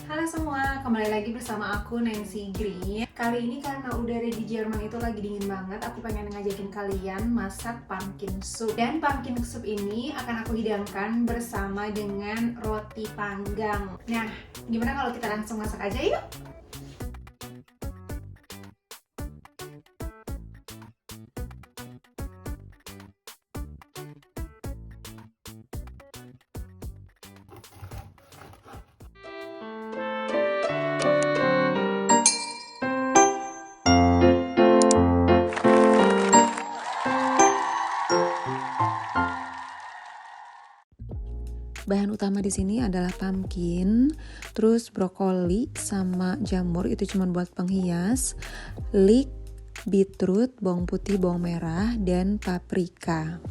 Halo semua, kembali lagi bersama aku Nancy Green. Kali ini karena udara di Jerman itu lagi dingin banget, aku pengen ngajakin kalian masak pumpkin soup. Dan pumpkin soup ini akan aku hidangkan bersama dengan roti panggang. Nah, gimana kalau kita langsung masak aja yuk? Bahan utama di sini adalah pumpkin, terus brokoli sama jamur itu cuma buat penghias, leek, beetroot, bawang putih, bawang merah, dan paprika.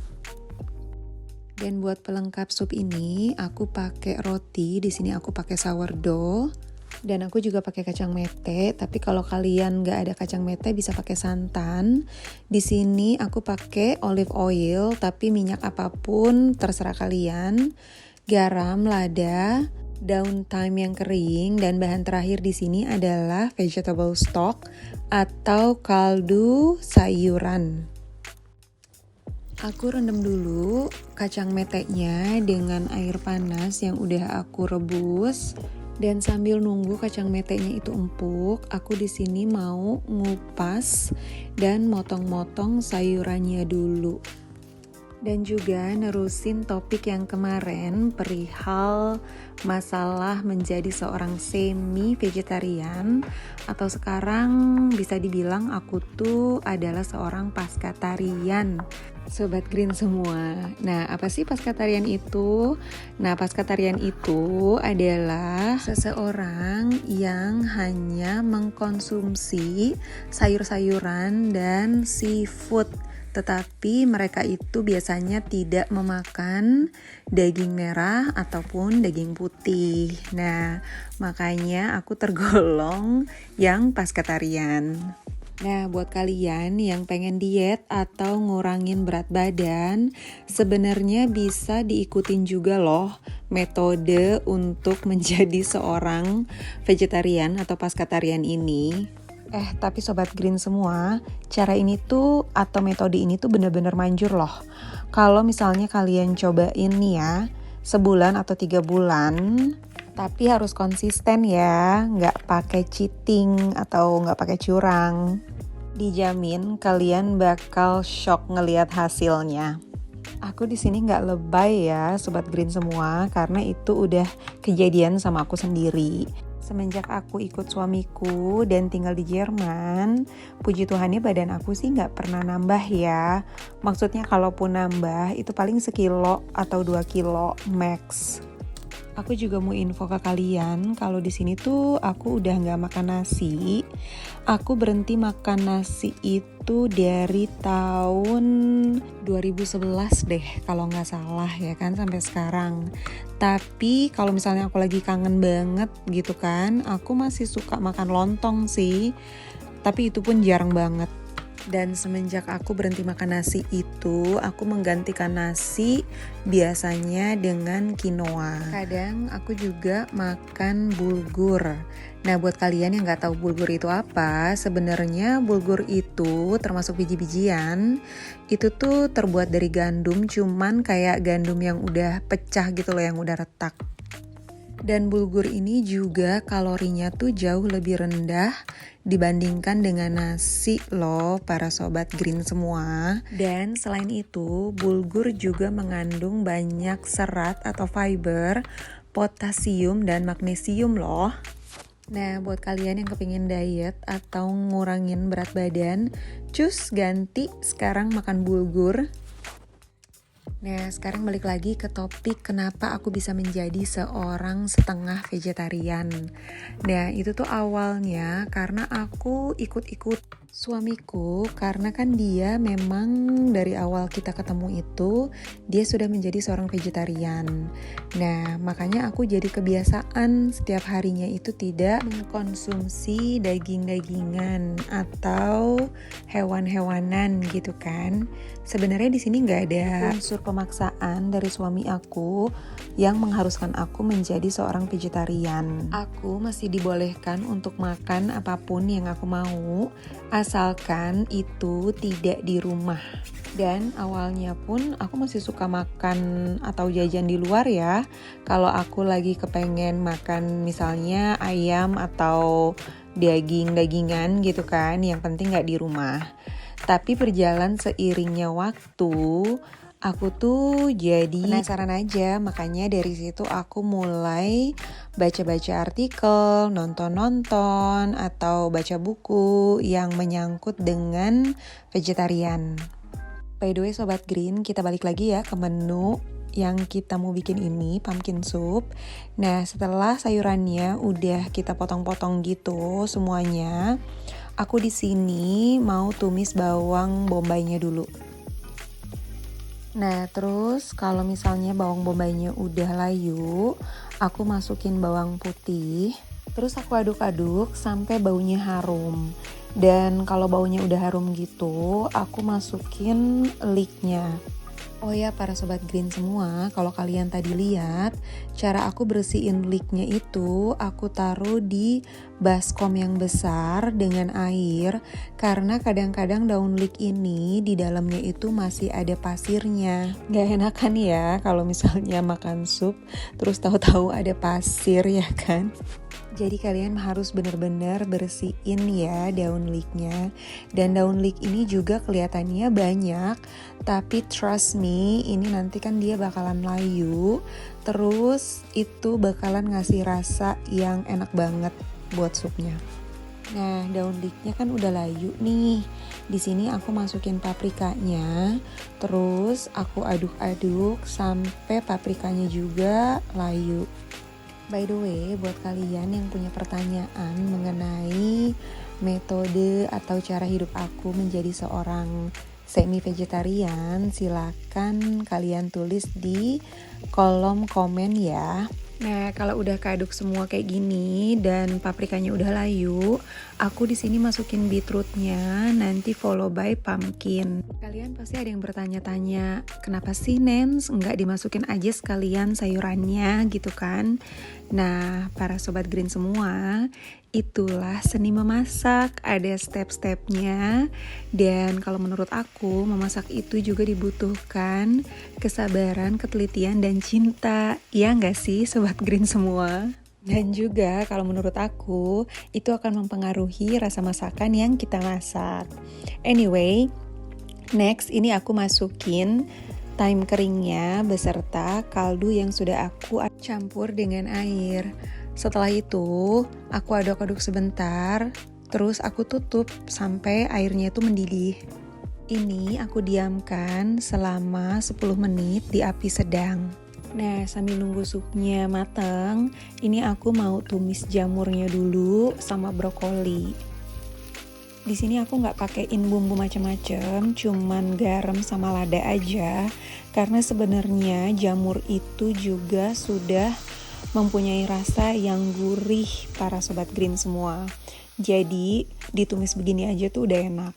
Dan buat pelengkap sup ini aku pakai roti, di sini aku pakai sourdough. Dan aku juga pakai kacang mete, tapi kalau kalian nggak ada kacang mete bisa pakai santan. Di sini aku pakai olive oil, tapi minyak apapun terserah kalian. Garam, lada, daun thyme yang kering, dan bahan terakhir di sini adalah vegetable stock atau kaldu sayuran. Aku rendam dulu kacang metenya dengan air panas yang udah aku rebus. Dan sambil nunggu kacang metenya itu empuk, aku di sini mau ngupas dan motong-motong sayurannya dulu. Dan juga nerusin topik yang kemarin perihal masalah menjadi seorang semi-vegetarian, atau sekarang bisa dibilang aku tuh adalah seorang paskatarian. Sobat Green semua. Nah, apa sih paskatarian itu? Nah, paskatarian itu adalah seseorang yang hanya mengkonsumsi sayur-sayuran dan seafood. Tetapi mereka itu biasanya tidak memakan daging merah ataupun daging putih. Nah, makanya aku tergolong yang paskatarian. Nah, buat kalian yang pengen diet atau ngurangin berat badan, sebenarnya bisa diikutin juga loh metode untuk menjadi seorang vegetarian atau paskatarian ini. Tapi Sobat Green semua, cara ini tuh atau metode ini tuh bener-bener manjur loh. Kalau misalnya kalian cobain nih ya, sebulan atau 3 bulan, tapi harus konsisten ya, nggak pakai cheating atau nggak pakai curang. Dijamin kalian bakal shock ngelihat hasilnya. Aku di sini nggak lebay ya, Sobat Green semua, karena itu udah kejadian sama aku sendiri. Semenjak aku ikut suamiku dan tinggal di Jerman, puji Tuhannya badan aku sih nggak pernah nambah ya. Maksudnya kalaupun nambah itu paling sekilo atau 2 kilo max. Aku juga mau info ke kalian kalau di sini tuh aku udah nggak makan nasi. Aku berhenti makan nasi itu dari tahun 2011 deh kalau nggak salah ya kan, sampai sekarang. Tapi kalau misalnya aku lagi kangen banget gitu kan, aku masih suka makan lontong sih. Tapi itu pun jarang banget. Dan semenjak aku berhenti makan nasi itu, aku menggantikan nasi biasanya dengan quinoa. Kadang aku juga makan bulgur. Nah, buat kalian yang nggak tahu bulgur itu apa, sebenarnya bulgur itu termasuk biji-bijian. Itu tuh terbuat dari gandum, cuman kayak gandum yang udah pecah gitu loh, yang udah retak. Dan bulgur ini juga kalorinya tuh jauh lebih rendah dibandingkan dengan nasi loh para Sobat Green semua. Dan selain itu, bulgur juga mengandung banyak serat atau fiber, potasium dan magnesium loh. Nah, buat kalian yang kepingin diet atau ngurangin berat badan, cus ganti sekarang makan bulgur. Nah, sekarang balik lagi ke topik kenapa aku bisa menjadi seorang setengah vegetarian. Nah, itu tuh awalnya karena aku ikut-ikut Suamiku, karena kan dia memang dari awal kita ketemu itu, dia sudah menjadi seorang vegetarian. Nah, makanya aku jadi kebiasaan setiap harinya itu tidak mengkonsumsi daging-dagingan atau hewan-hewanan gitu kan. Sebenarnya di sini nggak ada unsur pemaksaan dari suami aku yang mengharuskan aku menjadi seorang vegetarian. Aku masih dibolehkan untuk makan apapun yang aku mau, asalkan itu tidak di rumah. Dan awalnya pun aku masih suka makan atau jajan di luar ya. Kalau aku lagi kepengen makan misalnya ayam atau daging-dagingan gitu kan, yang penting gak di rumah. Tapi berjalan seiringnya waktu, aku tuh jadi penasaran aja, makanya dari situ aku mulai baca-baca artikel, nonton-nonton, atau baca buku yang menyangkut dengan vegetarian. By the way Sobat Green, kita balik lagi ya ke menu yang kita mau bikin ini, pumpkin soup. Nah, setelah sayurannya udah kita potong-potong gitu semuanya, aku di sini mau tumis bawang bombaynya dulu. Nah, terus kalau misalnya bawang bombaynya udah layu, aku masukin bawang putih. Terus aku aduk-aduk sampai baunya harum. Dan kalau baunya udah harum gitu, aku masukin leeknya. Oh ya para Sobat Green semua, kalau kalian tadi lihat, cara aku bersihin leeknya itu aku taruh di baskom yang besar dengan air, karena kadang-kadang daun leek ini di dalamnya itu masih ada pasirnya. Gak enakan ya kalau misalnya makan sup terus tahu-tahu ada pasir ya kan. Jadi kalian harus benar-benar bersihin ya daun leeknya. Dan daun leek ini juga kelihatannya banyak, tapi trust me, ini nanti kan dia bakalan layu. Terus itu bakalan ngasih rasa yang enak banget buat supnya. Nah, daun leeknya kan udah layu nih. Di sini aku masukin paprikanya, terus aku aduk-aduk sampai paprikanya juga layu. By the way, buat kalian yang punya pertanyaan mengenai metode atau cara hidup aku menjadi seorang semi-vegetarian, silakan kalian tulis di kolom komen ya. Nah, kalau udah keaduk semua kayak gini dan paprikanya udah layu, aku di sini masukin beetrootnya, nanti follow by pumpkin. Kalian pasti ada yang bertanya-tanya, kenapa sih Nens nggak dimasukin aja sekalian sayurannya gitu kan? Nah, para Sobat Green semua, itulah seni memasak, ada step-stepnya. Dan kalau menurut aku, memasak itu juga dibutuhkan kesabaran, ketelitian, dan cinta. Ya nggak sih Sobat Green semua? Dan juga kalau menurut aku, itu akan mempengaruhi rasa masakan yang kita masak. Anyway, next ini aku masukin thyme keringnya beserta kaldu yang sudah aku campur dengan air. Setelah itu, aku aduk-aduk sebentar, terus aku tutup sampai airnya itu mendidih. Ini aku diamkan selama 10 menit di api sedang. Nah, sambil nunggu supnya mateng, ini aku mau tumis jamurnya dulu sama brokoli. Di sini aku nggak pakein bumbu macam-macam, cuman garam sama lada aja, karena sebenarnya jamur itu juga sudah mempunyai rasa yang gurih para Sobat Green semua. Jadi ditumis begini aja tuh udah enak.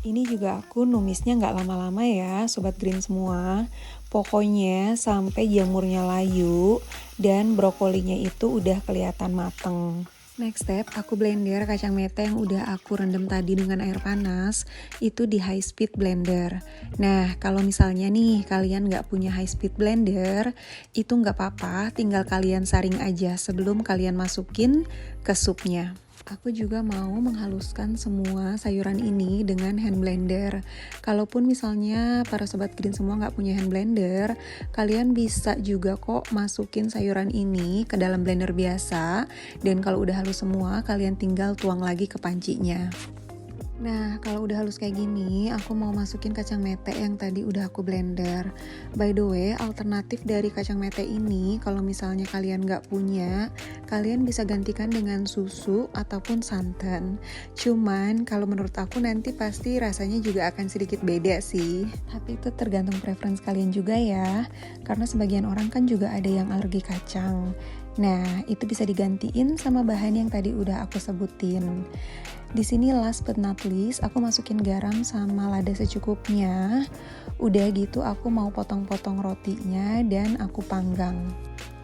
Ini juga aku numisnya nggak lama-lama ya Sobat Green semua. Pokoknya sampai jamurnya layu dan brokolinya itu udah kelihatan mateng. Next step, aku blender kacang mete yang udah aku rendam tadi dengan air panas, itu di high speed blender. Nah, kalau misalnya nih kalian nggak punya high speed blender, itu nggak apa-apa, tinggal kalian saring aja sebelum kalian masukin ke supnya. Aku juga mau menghaluskan semua sayuran ini dengan hand blender. Kalaupun misalnya para Sobat Green semua nggak punya hand blender, kalian bisa juga kok masukin sayuran ini ke dalam blender biasa. Dan kalau udah halus semua, kalian tinggal tuang lagi ke pancinya. Nah, kalau udah halus kayak gini, aku mau masukin kacang mete yang tadi udah aku blender. By the way, alternatif dari kacang mete ini, kalau misalnya kalian nggak punya, kalian bisa gantikan dengan susu ataupun santan. Cuman, kalau menurut aku nanti pasti rasanya juga akan sedikit beda sih. Tapi itu tergantung preference kalian juga ya, karena sebagian orang kan juga ada yang alergi kacang. Nah, itu bisa digantiin sama bahan yang tadi udah aku sebutin. Di sini last but not least, aku masukin garam sama lada secukupnya. Udah gitu aku mau potong-potong rotinya dan aku panggang.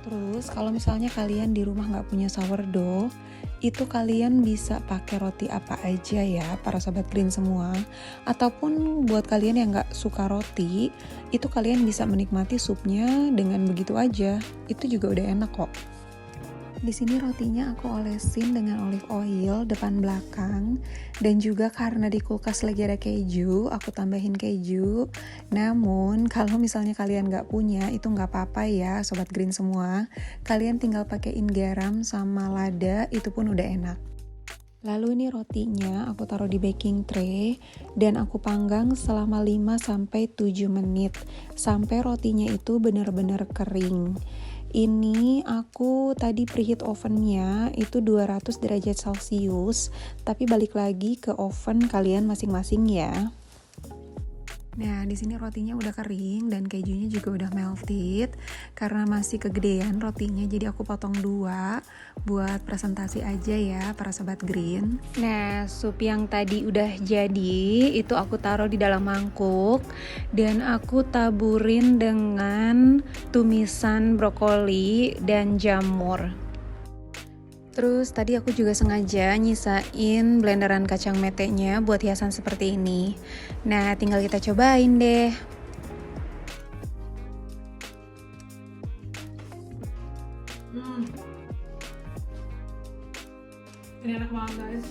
Terus kalau misalnya kalian di rumah nggak punya sourdough, itu kalian bisa pakai roti apa aja ya para sobat green semua. Ataupun buat kalian yang nggak suka roti, itu kalian bisa menikmati supnya dengan begitu aja. Itu juga udah enak kok. Di sini rotinya aku olesin dengan olive oil depan belakang, dan juga karena di kulkas lagi ada keju, aku tambahin keju. Namun kalau misalnya kalian nggak punya, itu nggak apa-apa ya sobat green semua. Kalian tinggal pakein garam sama lada, itu pun udah enak. Lalu ini rotinya aku taruh di baking tray dan aku panggang selama 5-7 menit sampai rotinya itu benar-benar kering. Ini aku tadi preheat ovennya itu 200 derajat Celcius, tapi balik lagi ke oven kalian masing-masing ya. Nah, di sini rotinya udah kering dan kejunya juga udah melted. Karena masih kegedean rotinya, jadi aku potong 2 buat presentasi aja ya para sobat green. Nah, sup yang tadi udah jadi itu aku taruh di dalam mangkuk dan aku taburin dengan tumisan brokoli dan jamur. Terus tadi aku juga sengaja nyisain blenderan kacang metenya buat hiasan seperti ini. Nah, tinggal kita cobain deh. Ini enak banget guys.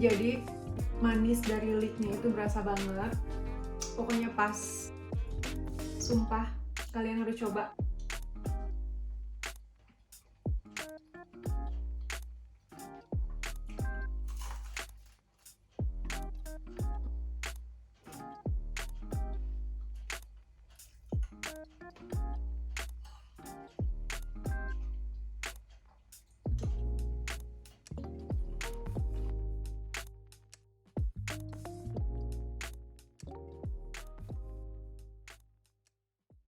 Jadi manis dari leeknya itu berasa banget. Pokoknya pas. Sumpah, kalian harus coba.